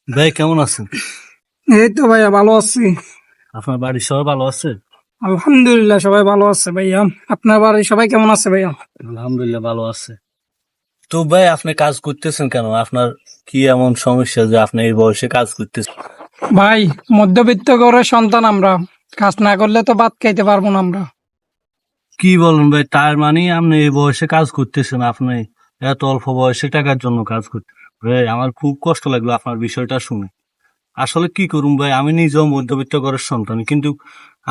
ভাই কেমন আছেন? এই তো ভাইয়া ভালো আছি। আপনার বাড়ির সবাই ভালো আছে? আলহামদুলিল্লাহ সবাই ভালো আছে ভাইয়া। আপনার বাড়ির সবাই কেমন আছে ভাইয়া? আলহামদুলিল্লাহ ভালো আছে। তো ভাই আপনি কাজ করতেছেন কেন? আপনার কি এমন সমস্যা যে আপনি এই বয়সে কাজ করতেছেন? ভাই, মধ্যবিত্ত ঘরের সন্তান আমরা, কাজ না করলে তো ভাত খাইতে পারবো না আমরা। কি বলেন ভাই, তার মানে আপনি এই বয়সে কাজ করতেছেন? আপনি এত অল্প বয়সে টাকার জন্য কাজ করতে, ভাই আমার খুব কষ্ট লাগলো আপনার বিষয়টা শুনে। আসলে কি করুম ভাই, আমি নিজেও মধ্যবিত্ত ঘরের সন্তান, কিন্তু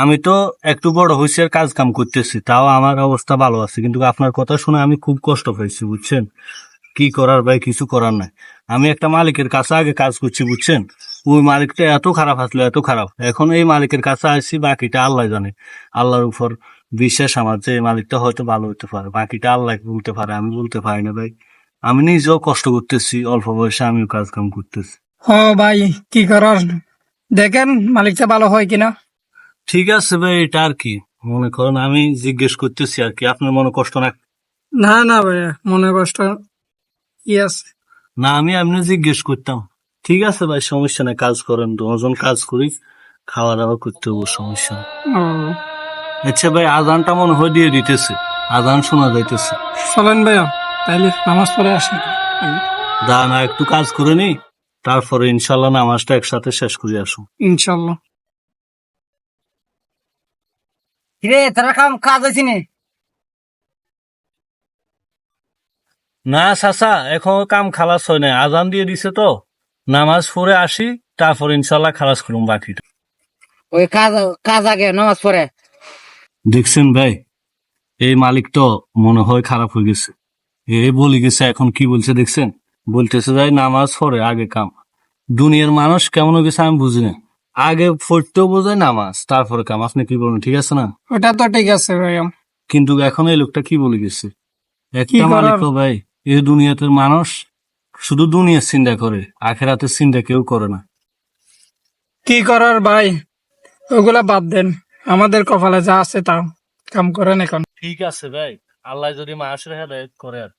আমি তো একটু বড় হয়েছি আর কাজ কাম করতেছি, তাও আমার অবস্থা ভালো আছে। কিন্তু আপনার কথা শুনে আমি খুব কষ্ট পাইছি, বুঝছেন? কি করার ভাই, কিছু করার নাই। আমি একটা মালিকের কাছে আগে কাজ করছি, বুঝছেন? ওই মালিকটা এত খারাপ আসলো, এত খারাপ। এখন এই মালিকের কাছে আসছি, বাকিটা আল্লাহ জানে। আল্লাহর উপর বিশ্বাস আমার যে এই মালিকটা হয়তো ভালো হতে পারে, বাকিটা আল্লাহ বলতে পারে, আমি বলতে পারি না ভাই। আমি নিজেও কষ্ট করতেছি, অল্প বয়সে আমিও কাজ কাম করতেছি। হ ভাই, কি করার, দেখেন মালিকটা ভালো হয় কিনা। ঠিক আছে ভাই, এটা আর কি, মনে করেন আমি জিজ্ঞেস করতেছি আর কি, আপনার মনে কষ্ট না? না না ভাইয়া, মনে কষ্ট কি আছে? না, আমি এমনি জিজ্ঞেস করতাম। ঠিক আছে ভাই, সমস্যা নেই, কাজ করেন, দুজন কাজ করি, খাওয়া দাওয়া করতে হবো, সমস্যা নেই। ও, আচ্ছা ভাই, আজানটা মনে হয় দিয়ে দিতেছে, আজান শোনা যাইতেছে। চলেন ভাইয়া, তাইলে নামাজ পড়ে আসি। না একটু কাজ করে নি, তারপরে ইনশাল্লাহ নামাজটা একসাথে শেষ করে আসুন। ইনশাল্লাহ। কিরে তোরা কাজ হয়েছি নে? না চাচা, এখন কাম খালাস হয় নাই, আজান দিয়ে দিছে তো, নামাজ পড়ে আসি, তারপর ইনশাল্লাহ খালাস করুন বাকিটা। ওই কাজ আগে নামাজ পড়ে। দেখছেন ভাই, এই মালিক তো মনে হয় খারাপ হয়ে গেছে। বলে গেছে, এখন কি বলছে দেখছেন? বলতেছে যাই নামাজ পড়ে আগে কাম। দুনিয়ার মানুষ কেমন হয়ে গেছে আমি বুঝি না। আগে পড়তেও বোঝায় নামাজ, তারপরে কাম। আপনি কি বলেন, ঠিক আছে না? ওটা তো ঠিক আছে ভাইয়া। কিন্তু এখন এই লোকটা কি বলে গেছে? কি একটা মালিক করার, ভাই, এই দুনিয়াতে মানুষ শুধু দুনিয়ার চিন্তা করে, আখেরাতের চিন্তা কেউ করে না। কি করার ভাই, ওগুলা বাদ দেন। আমাদের কপালে যা আছে তা কাম করেন এখন। ঠিক আছে ভাই, আল্লাহ যদি মানুষের হেদায়েত করে, আর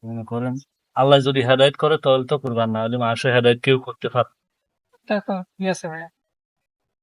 মনে করেন আল্লাহ যদি হেদায়েত করে তাহলে তো করবার, না হলে মানুষের হেদায়েত কেউ করতে পারে। দেখো, ঠিক আছে ভাইয়া।